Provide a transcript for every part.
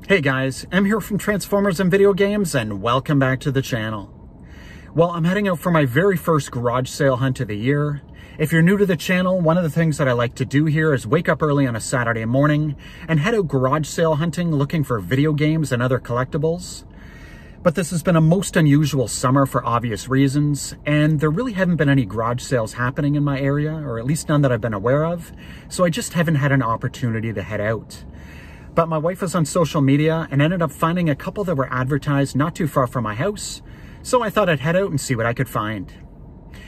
Hey guys, I'm here from Transformers and Video Games, and welcome back to the channel. Well, I'm heading out for my very first garage sale hunt of the year. If you're new to the channel, one of the things that I like to do here is wake up early on a Saturday morning and head out garage sale hunting looking for video games and other collectibles. But this has been a most unusual summer for obvious reasons, and there really haven't been any garage sales happening in my area, or at least none that I've been aware of, so I just haven't had an opportunity to head out. But my wife was on social media and ended up finding a couple that were advertised not too far from my house, so I thought I'd head out and see what I could find.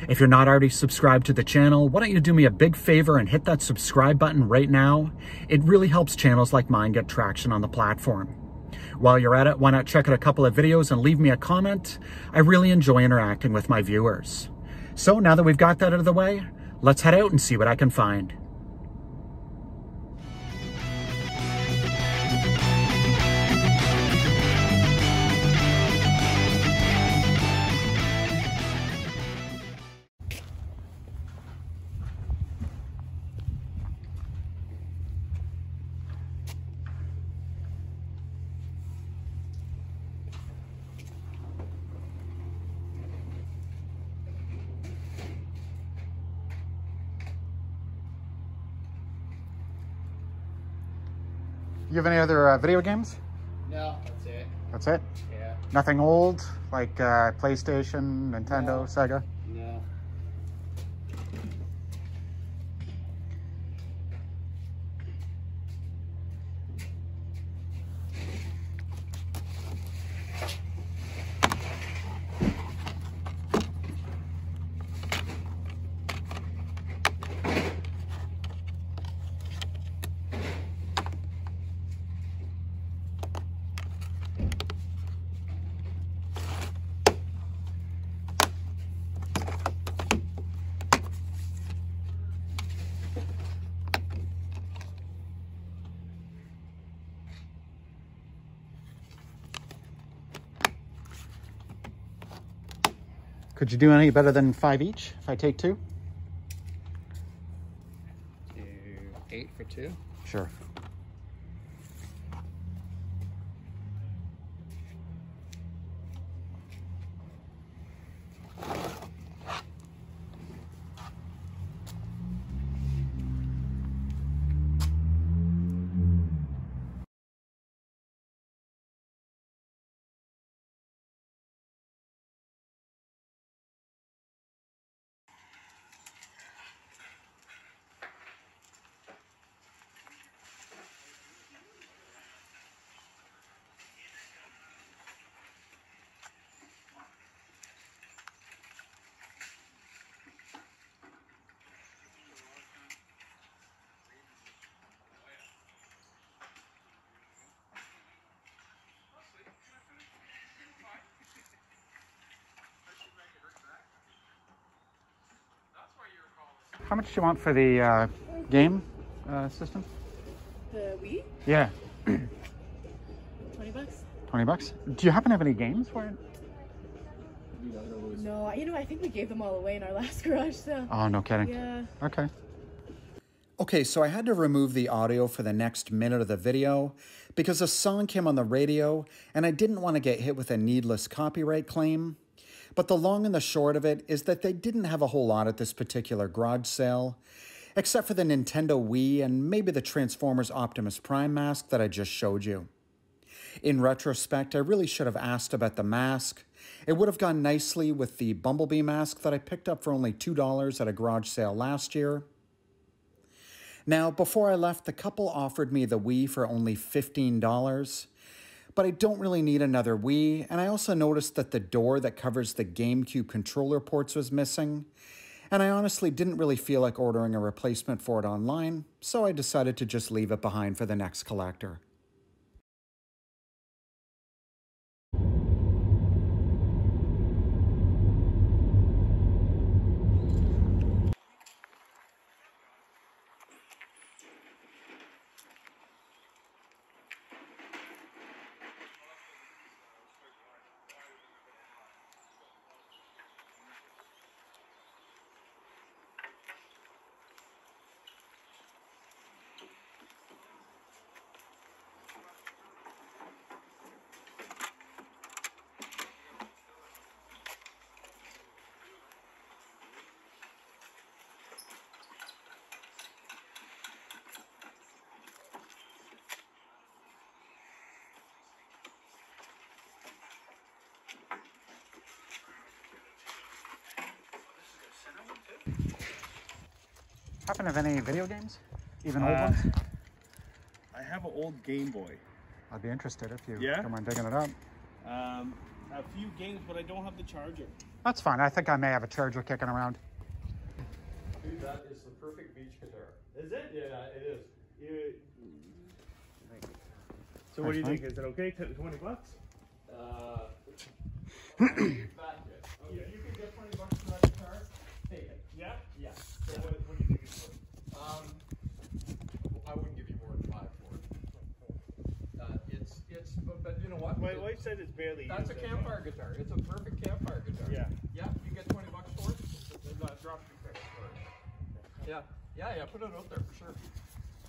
If you're not already subscribed to the channel, why don't you do me a big favor and hit that subscribe button right now? It really helps channels like mine get traction on the platform. While you're at it, why not check out a couple of videos and leave me a comment? I really enjoy interacting with my viewers. So now that we've got that out of the way, let's head out and see what I can find. You have any other video games? No, that's it. That's it? Yeah. Nothing old, like PlayStation, Nintendo, Sega? No. Could you do any better than 5 each if I take 2? Do 8 for 2? Sure. How much do you want for the game system? The Wii? Yeah. 20 bucks? 20 bucks? Do you happen to have any games for it? No, I think we gave them all away in our last garage sale. Oh, no kidding. Yeah. Okay. Okay, so I had to remove the audio for the next minute of the video because a song came on the radio and I didn't want to get hit with a needless copyright claim. But the long and the short of it is that they didn't have a whole lot at this particular garage sale, except for the Nintendo Wii and maybe the Transformers Optimus Prime mask that I just showed you. In retrospect, I really should have asked about the mask. It would have gone nicely with the Bumblebee mask that I picked up for only $2 at a garage sale last year. Now, before I left, the couple offered me the Wii for only $15. But I don't really need another Wii, and I also noticed that the door that covers the GameCube controller ports was missing, and I honestly didn't really feel like ordering a replacement for it online, so I decided to just leave it behind for the next collector. Happen to have any video games? Even old ones? I have an old Game Boy. I'd be interested if you Yeah? don't mind digging it up. A few games, but I don't have the charger. That's fine. I think I may have a charger kicking around. Dude, that is the perfect beach guitar. Is it? Yeah, it is. So what do you think? Is it okay? 20 bucks? Yeah, Yeah, you can get 20 bucks for that guitar. take it. Yeah? Yeah. So what do you think it's worth? I wouldn't give you more than 5 for it. But you know what? My wife said it's barely That's a used, campfire guitar. It's a perfect campfire guitar. Yeah. Yeah, you get 20 bucks for it. Drop your price for it. Yeah, put it out there for sure.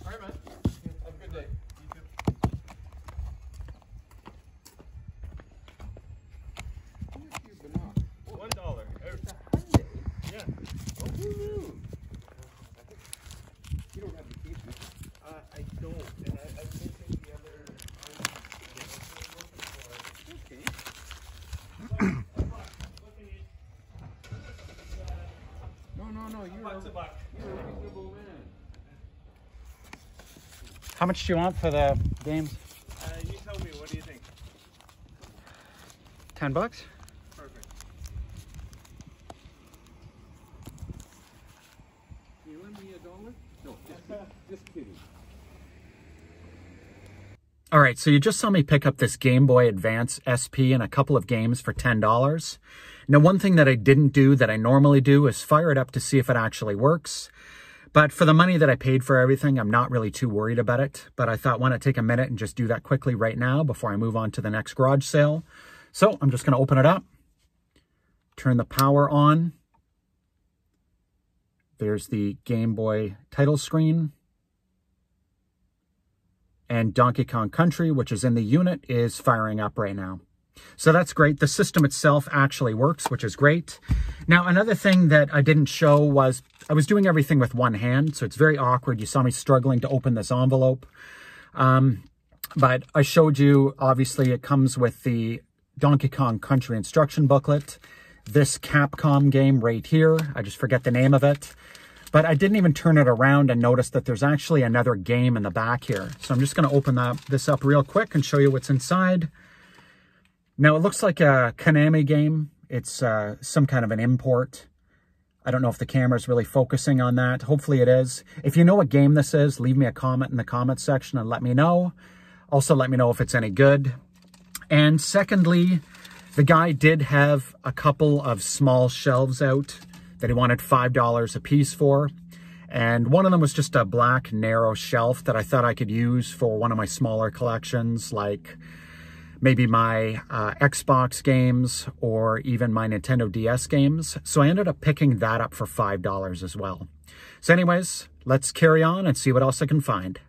All right, man. Have a good day. You too. How much have you been on? $1. Out. Yeah. Oh, who knew? You don't have the keys, do you? I don't. And I missing the other. Okay. No, you're Bucks a buck. you're a reasonable man. How much do you want for the games? You tell me, what do you think? 10 bucks? Perfect. Can you lend me $1? No, just kidding. All right, so you just saw me pick up this Game Boy Advance SP and a couple of games for $10. Now, one thing that I didn't do that I normally do is fire it up to see if it actually works. But for the money that I paid for everything, I'm not really too worried about it. But I thought, why not take a minute and just do that quickly right now before I move on to the next garage sale. So I'm just going to open it up, turn the power on. There's the Game Boy title screen. And Donkey Kong Country, which is in the unit, is firing up right now. So that's great. The system itself actually works, which is great. Now, another thing that I didn't show was I was doing everything with one hand, so it's very awkward. You saw me struggling to open this envelope. But I showed you, obviously, it comes with the Donkey Kong Country instruction booklet. This Capcom game right here, I just forget the name of it. But I didn't even turn it around and notice that there's actually another game in the back here. So I'm just going to open this up real quick and show you what's inside. Now, it looks like a Konami game. It's some kind of an import. I don't know if the camera's really focusing on that. Hopefully it is. If you know what game this is, leave me a comment in the comment section and let me know. Also, let me know if it's any good. And secondly, the guy did have a couple of small shelves out that he wanted $5 a piece for. And one of them was just a black, narrow shelf that I thought I could use for one of my smaller collections, like maybe my Xbox games or even my Nintendo DS games. So I ended up picking that up for $5 as well. So anyways, let's carry on and see what else I can find.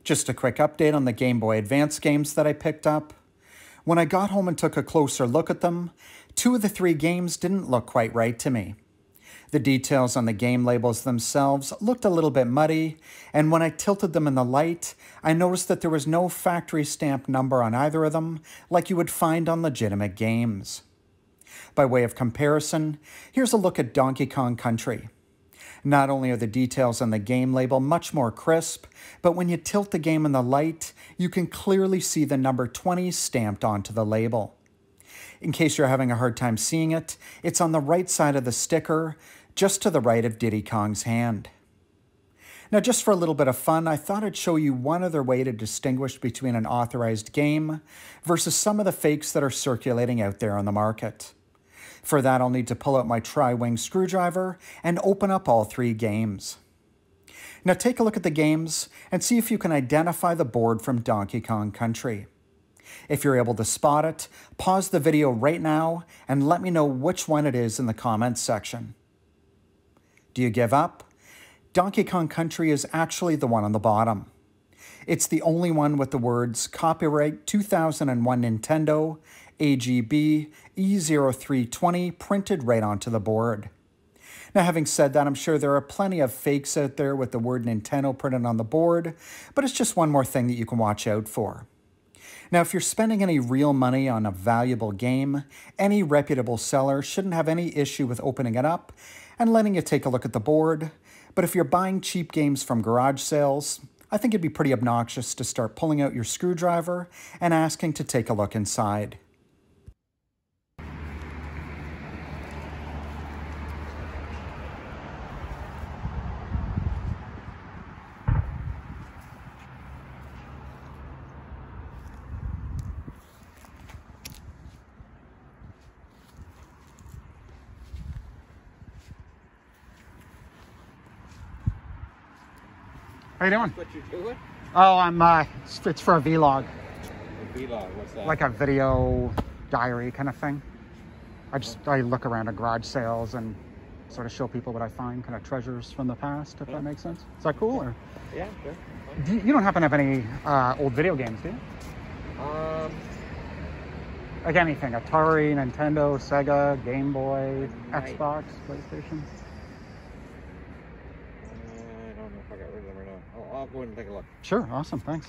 Just a quick update on the Game Boy Advance games that I picked up. When I got home and took a closer look at them, 2 of the 3 games didn't look quite right to me. The details on the game labels themselves looked a little bit muddy, and when I tilted them in the light, I noticed that there was no factory stamp number on either of them, like you would find on legitimate games. By way of comparison, here's a look at Donkey Kong Country. Not only are the details on the game label much more crisp, but when you tilt the game in the light, you can clearly see the number 20 stamped onto the label. In case you're having a hard time seeing it, it's on the right side of the sticker, just to the right of Diddy Kong's hand. Now, just for a little bit of fun, I thought I'd show you one other way to distinguish between an authorized game versus some of the fakes that are circulating out there on the market. For that, I'll need to pull out my tri-wing screwdriver and open up all 3 games. Now, take a look at the games and see if you can identify the board from Donkey Kong Country. If you're able to spot it, pause the video right now and let me know which one it is in the comments section. Do you give up? Donkey Kong Country is actually the one on the bottom. It's the only one with the words Copyright 2001 Nintendo, AGB E0320 printed right onto the board. Now, having said that, I'm sure there are plenty of fakes out there with the word Nintendo printed on the board, but it's just one more thing that you can watch out for. Now, if you're spending any real money on a valuable game, any reputable seller shouldn't have any issue with opening it up and letting you take a look at the board. But if you're buying cheap games from garage sales, I think it'd be pretty obnoxious to start pulling out your screwdriver and asking to take a look inside. How you doing? What you doing? Oh, it's for a vlog. A vlog, what's that? Like a video diary kind of thing. I look around at garage sales and sort of show people what I find, kind of treasures from the past, if that makes sense. Is that cool? Or? Yeah, sure. You don't happen to have any old video games, do you? Like anything, Atari, Nintendo, Sega, Game Boy, Xbox, PlayStation? I don't know if I got rid of them or not. I'll go ahead and take a look. Sure, awesome, thanks.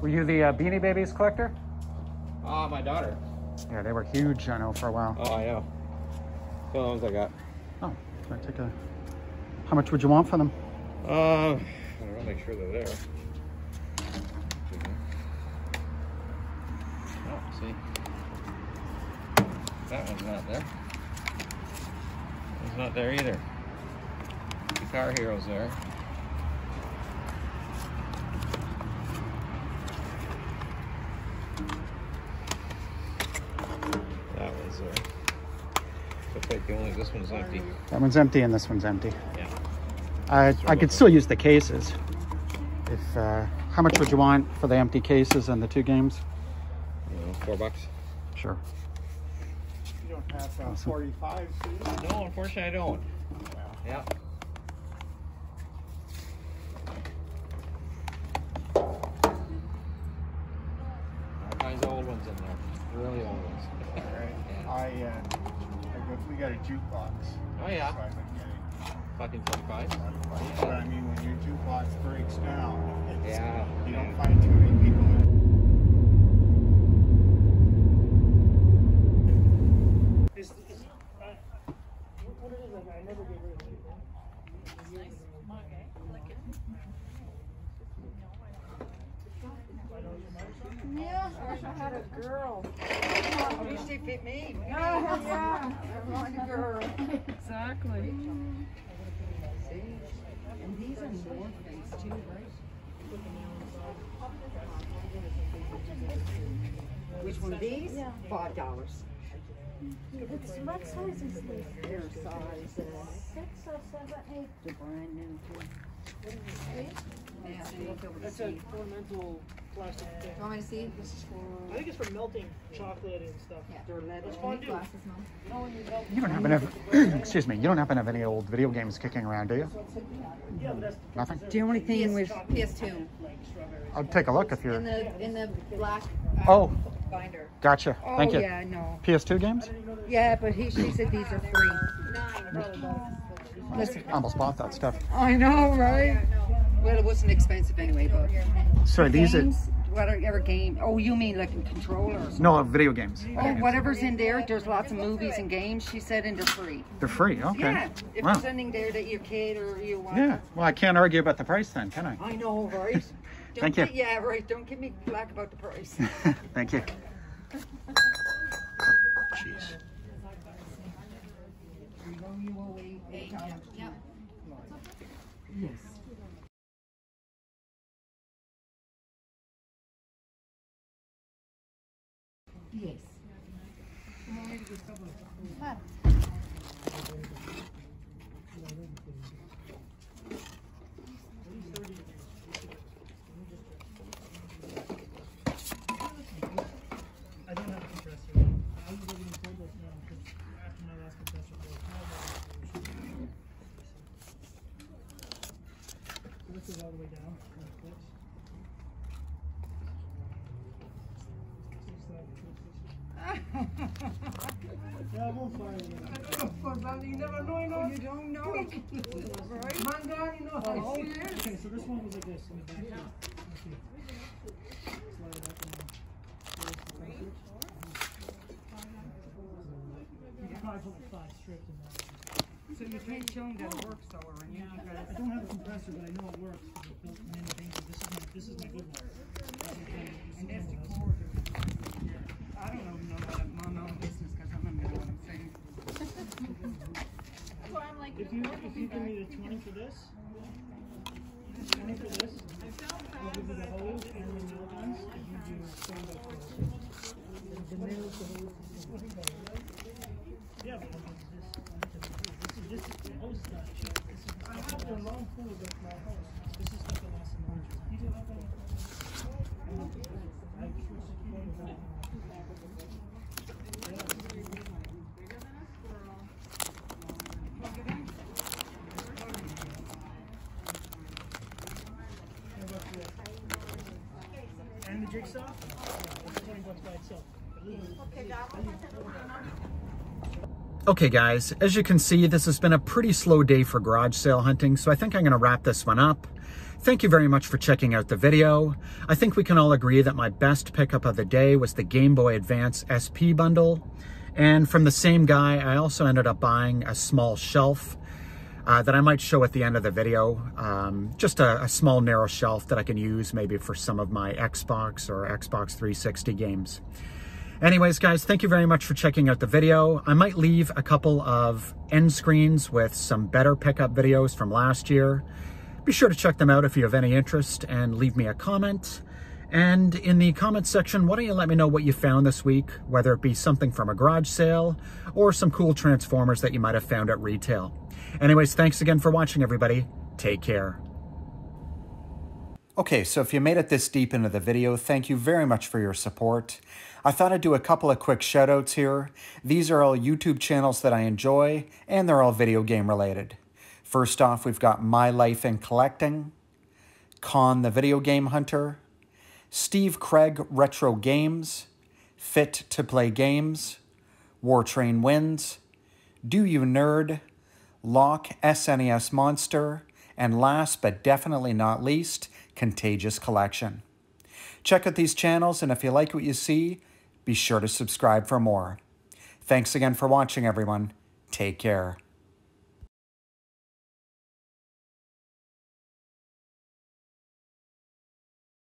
Were you the Beanie Babies collector? My daughter. Yeah, they were huge, I know, for a while. Oh, I know. So the ones I got. Oh, can I take a... How much would you want for them? I don't know, make sure they're there. Oh, see. That one's not there. That one's not there either. Guitar Hero's there. That one's there. Looks like this one's empty. That one's empty and this one's empty. Yeah. I could still use the cases. If how much would you want for the empty cases and the two games? $4. Sure. You don't have 45, do you? No, unfortunately I don't. Yeah. All kinds of old ones in there. Really old ones. All right. Yeah. We got a jukebox. Oh yeah. So I've been getting Fucking 45. but I mean, when your jukebox breaks down, Yeah. you don't find too many people who... What it is, I never get rid of it. Yeah, I wish I had a girl. I wish they fit me. Yeah, I want a girl. Exactly. And these are more things too, right? Which one of these? Yeah. $5. It's what size is this? Their size is 6 or 7, 8. the brand new too. Yeah, so you look over the That's seat. a ornamental plastic thing. You want me to see? This is for, I think it's for melting chocolate and stuff. Yeah, they're lead. It's fondue. Glasses, Mom. You know when you melt You don't happen to have, excuse me, you don't happen to have any old video games kicking around, do you? yeah, but that's Nothing? The only thing with PS2 like strawberries. I'll take a look if you're... in the black Oh, binder. gotcha. Oh Thank you. yeah, no. PS2 games? Yeah, but she said these are free. Listen, Almost bought that stuff. I know, right? Well, it wasn't expensive anyway, but So these are... games, whatever game. Oh, you mean like a controller? Or something? No, video games. Oh, whatever's in there. There's lots of movies and games. She said, and they're free. They're free, okay. Yeah, if Wow. there's anything there that your kid or you want. Yeah, well, I can't argue about the price then, can I? I know, right? Thank you. Yeah, right. Don't give me black about the price. Thank you. Jeez. Yep. Yes. Yes. I don't have a compressor. I was getting told that now because after my last compressor broke, this is all the way down. And it clicks. Yeah, I won't fire it. You never know, you don't know. Right? Man, God, you know. Oh, yes. Okay, so this one was like this in the back here. Okay. Slide it up and down. You can probably put like 5 strips in that. So you can't show them that it works, though, or anything. I don't have a compressor, but I know it works. Because I've built many things. This is my good one. And that's the cord. I don't know about my own business because I'm in the middle of what I'm saying. If you give me the 20 for this, 20 for this, I'll give you the hose and the nail guns if you do stand-up hose. The nails, the hose. Yeah, but this is the hose is not cheap. I have the long pool with my hose. This is stuff that lasts a long time. You do have a... And the jigsaw? Yeah, it's $20 by itself. At least. Okay guys, as you can see, this has been a pretty slow day for garage sale hunting, so I think I'm going to wrap this one up. Thank you very much for checking out the video. I think we can all agree that my best pickup of the day was the Gameboy Advance SP bundle. And from the same guy, I also ended up buying a small shelf that I might show at the end of the video. Just a small narrow shelf that I can use maybe for some of my Xbox or Xbox 360 games. Anyways, guys, thank you very much for checking out the video. I might leave a couple of end screens with some better pickup videos from last year. Be sure to check them out if you have any interest and leave me a comment. And in the comment section, why don't you let me know what you found this week, whether it be something from a garage sale or some cool Transformers that you might have found at retail. Anyways, thanks again for watching, everybody. Take care. Okay, so if you made it this deep into the video, thank you very much for your support. I thought I'd do a couple of quick shout-outs here. These are all YouTube channels that I enjoy, and they're all video game related. First off, we've got My Life in Collecting, Con the Video Game Hunter, Steve Craig Retro Games, Fit to Play Games, War Train Wins, Do You Nerd, Lock SNES Monster, and last but definitely not least, Contagious Collection. Check out these channels, and if you like what you see, be sure to subscribe for more. Thanks again for watching, everyone. Take care.